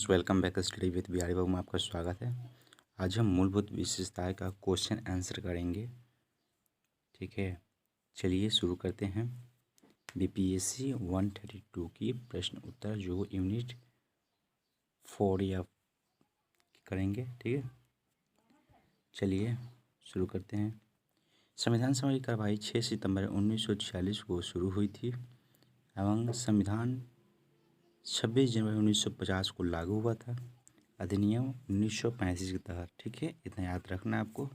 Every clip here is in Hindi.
Welcome back study with Bihari Babu में आपका स्वागत है। आज हम मूलभूत विशेषताएं का क्वेश्चन आंसर करेंगे। ठीक है, चलिए शुरू करते हैं। बीपीएससी 132 की प्रश्न उत्तर जो यूनिट 4 या करेंगे। ठीक है, चलिए शुरू करते हैं। संविधान सभा की कार्रवाई 6 सितंबर 1946 को शुरू हुई थी एवं संविधान 26 जनवरी 1950 को लागू हुआ था। अधिनियम 1935 के तहत। ठीक है, इतना याद रखना है आपको।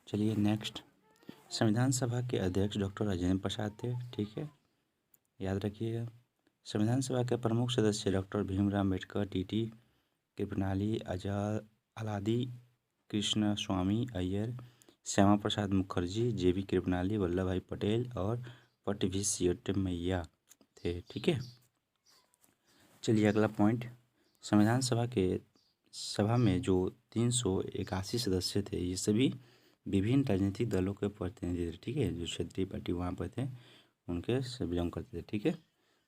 चलिए नेक्स्ट। संविधान सभा के अध्यक्ष डॉक्टर राजेंद्र प्रसाद थे। ठीक है, याद रखिएगा। संविधान सभा के प्रमुख सदस्य डॉक्टर भीमराव अम्बेडकर, टीटी कृपलानी, आजाद आलादी कृष्ण स्वामी अय्यर, श्यामा प्रसाद मुखर्जी, जेबी कृपलानी, वल्लभ भाई पटेल और पट्टभीष्यमैया थे। ठीक है, चलिए अगला पॉइंट। संविधान सभा में जो 381 सदस्य थे, ये सभी विभिन्न राजनीतिक दलों के प्रतिनिधि थे। ठीक है, जो क्षेत्रीय पार्टी वहाँ पर थे उनके से बिलोंग करते थे। ठीक है,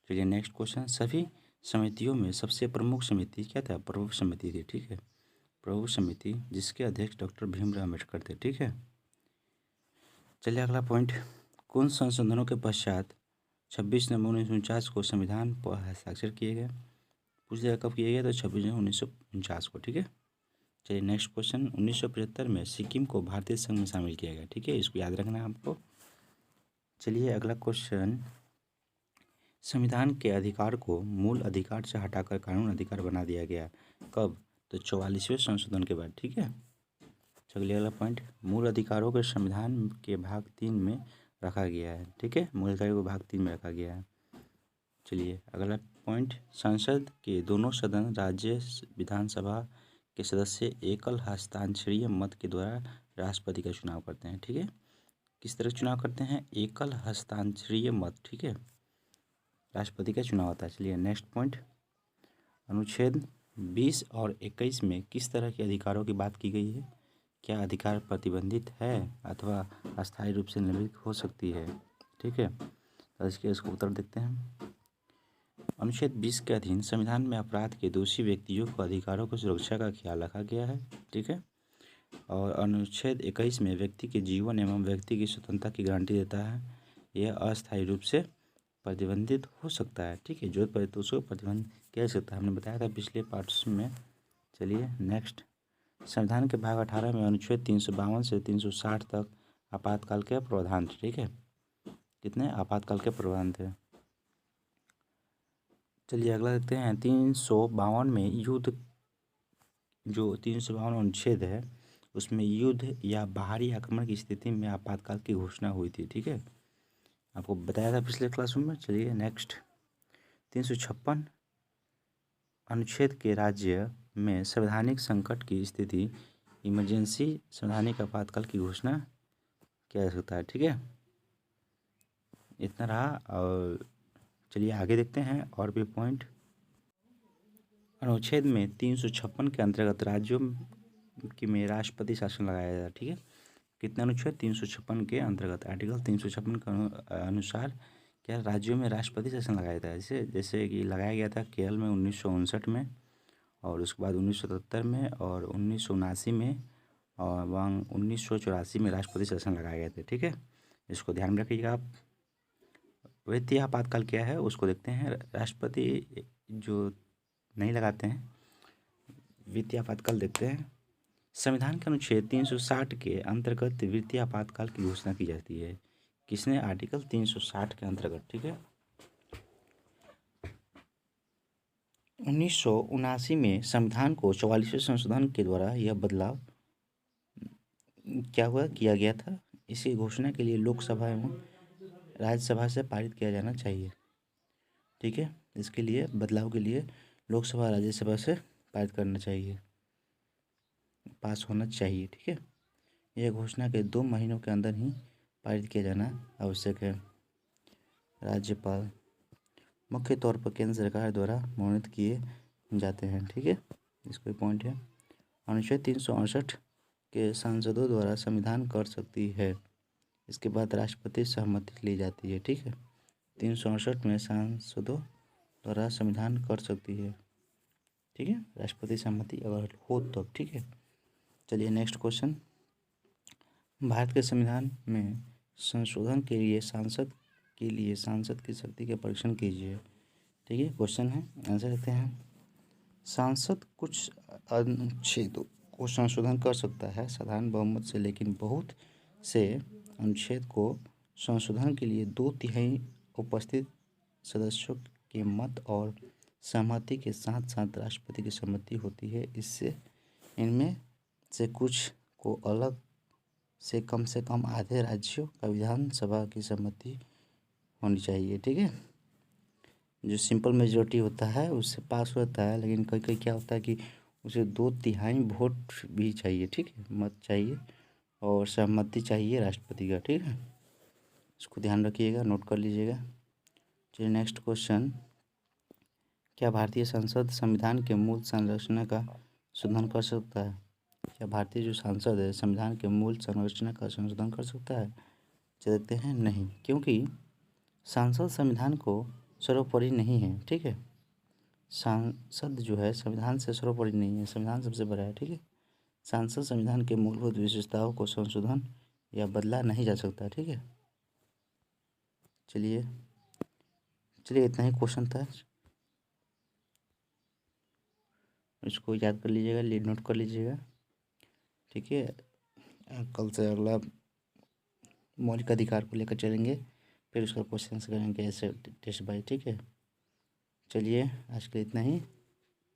चलिए नेक्स्ट क्वेश्चन। सभी समितियों में सबसे प्रमुख समिति क्या था? प्रमुख समिति थी। ठीक है, प्रमुख समिति जिसके अध्यक्ष डॉक्टर भीमराव अम्बेडकर थे। ठीक है, चलिए अगला पॉइंट। कौन संशोधनों के पश्चात 26 नवंबर 1949 को संविधान पर हस्ताक्षर किए गए? पूछ दिया कब किया गया, तो 26 जनवरी 1949 को। ठीक है, चलिए नेक्स्ट क्वेश्चन। 1975 में सिक्किम को भारतीय संघ में शामिल किया गया। ठीक है, इसको याद रखना है आपको। चलिए अगला क्वेश्चन। संविधान के अधिकार को मूल अधिकार से हटाकर कानून अधिकार बना दिया गया कब? तो 44वें संशोधन के बाद। ठीक है, चलिए अगला पॉइंट। मूल अधिकारों को संविधान के भाग 3 में रखा गया है। ठीक है, मूल अधिकारों को भाग 3 में रखा गया है। चलिए अगला पॉइंट। संसद के दोनों सदन राज्य विधानसभा के सदस्य एकल हस्ताक्षरीय मत के द्वारा राष्ट्रपति का चुनाव करते हैं। ठीक है, किस तरह चुनाव करते हैं? एकल हस्ताक्षरीय मत। ठीक है, राष्ट्रपति का चुनाव होता है। चलिए नेक्स्ट पॉइंट। अनुच्छेद 20 और 21 में किस तरह के अधिकारों की बात की गई है? क्या अधिकार प्रतिबंधित है अथवा अस्थायी रूप से निलंबित हो सकती है? ठीक है, तो इसको उत्तर देखते हैं। अनुच्छेद 20 के अधीन संविधान में अपराध के दोषी व्यक्तियों को अधिकारों की सुरक्षा का ख्याल रखा गया है। ठीक है, और अनुच्छेद 21 में व्यक्ति के जीवन एवं व्यक्ति की स्वतंत्रता की गारंटी देता है। यह अस्थायी रूप से प्रतिबंधित हो सकता है। ठीक है, जरूरत पड़े तो उसको प्रतिबंध किया जा सकता है, हमने बताया था पिछले पार्ट्स में। चलिए नेक्स्ट। संविधान के भाग 18 में अनुच्छेद 352 से 360 तक आपातकाल के प्रावधान थे। ठीक है, कितने आपातकाल के प्रावधान थे? चलिए अगला देखते हैं। 352 में युद्ध, जो 352 अनुच्छेद है उसमें युद्ध या बाहरी आक्रमण की स्थिति में आपातकाल की घोषणा हुई थी। ठीक है, आपको बताया था पिछले क्लासरूम में। चलिए नेक्स्ट। 356 अनुच्छेद के राज्य में संवैधानिक संकट की स्थिति, इमरजेंसी संवैधानिक आपातकाल की घोषणा किया जा सकता है। ठीक है, इतना रहा। और चलिए आगे देखते हैं और भी पॉइंट। अनुच्छेद में 356 के अंतर्गत राज्यों की में राष्ट्रपति शासन लगाया जाता है। ठीक है, कितना अनुच्छेद? 356 के अंतर्गत आर्टिकल 356 के अनुसार क्या राज्यों में राष्ट्रपति शासन लगाया जाता है? जैसे कि लगाया गया था केरल में 1959 में, और उसके बाद 1977 में और 1979 में, और वहाँ 1984 में राष्ट्रपति शासन लगाए गए थे। ठीक है, इसको ध्यान में रखिएगा आप। वित्तीय आपातकाल क्या है उसको देखते हैं। राष्ट्रपति जो नहीं लगाते हैं, वित्तीय आपातकाल देखते हैं। संविधान के अनुच्छेद 360 के अंतर्गत वित्तीय आपातकाल की घोषणा की जाती है। किसने? आर्टिकल 360 के अंतर्गत। ठीक है, 1979 में संविधान को 44वें संशोधन के द्वारा यह बदलाव किया गया था। इसकी घोषणा के लिए लोकसभा एवं राज्यसभा से पारित किया जाना चाहिए। ठीक है, इसके लिए बदलाव के लिए लोकसभा राज्यसभा से पारित करना चाहिए, पास होना चाहिए। ठीक है, यह घोषणा के 2 महीनों के अंदर ही पारित किया जाना आवश्यक है। राज्यपाल मुख्य तौर पर केंद्र सरकार द्वारा मनोनीत किए जाते हैं। ठीक है, इसको पॉइंट है। अनुच्छेद 368 के सांसदों द्वारा संविधान कर सकती है। इसके बाद राष्ट्रपति सहमति ली जाती है। ठीक है, 368 में सांसदों द्वारा संविधान कर सकती है। ठीक है, राष्ट्रपति सहमति अगर हो तब। ठीक है, चलिए नेक्स्ट क्वेश्चन। भारत के संविधान में संशोधन के लिए सांसद की शक्ति के परीक्षण कीजिए। ठीक है, क्वेश्चन है, आंसर देते हैं। सांसद कुछ अनुच्छेदों को संशोधन कर सकता है साधारण बहुमत से, लेकिन बहुत से अनुच्छेद को संशोधन के लिए 2/3 उपस्थित सदस्यों के मत और सहमति के साथ साथ राष्ट्रपति की सहमति होती है। इससे इनमें से कुछ को अलग से कम आधे राज्यों का विधानसभा की सहमति होनी चाहिए। ठीक है, जो सिंपल मेजॉरिटी होता है उससे पास होता है, लेकिन कई कई क्या होता है कि उसे 2/3 वोट भी चाहिए। ठीक है, मत चाहिए और सहमति चाहिए राष्ट्रपति का। ठीक है, इसको ध्यान रखिएगा, नोट कर लीजिएगा। चलिए नेक्स्ट क्वेश्चन। क्या भारतीय संसद संविधान के मूल संरचना का संशोधन कर सकता है? क्या भारतीय जो सांसद है संविधान के मूल संरचना का संशोधन कर सकता है? देखते हैं, नहीं, क्योंकि सांसद संविधान को सर्वोपरि नहीं है। ठीक है, सांसद जो है संविधान से सर्वोपरि नहीं है, संविधान सबसे बड़ा है। ठीक है, सांसद संविधान के मूलभूत विशेषताओं को संशोधन या बदला नहीं जा सकता। ठीक है, चलिए इतना ही क्वेश्चन था, इसको याद कर लीजिएगा, नोट कर लीजिएगा। ठीक है, कल से अगला मौलिक अधिकार को लेकर चलेंगे, फिर उसका क्वेश्चन करेंगे ऐसे टेस्ट बाय। ठीक है, चलिए आज के लिए इतना ही,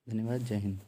धन्यवाद, जय हिंद।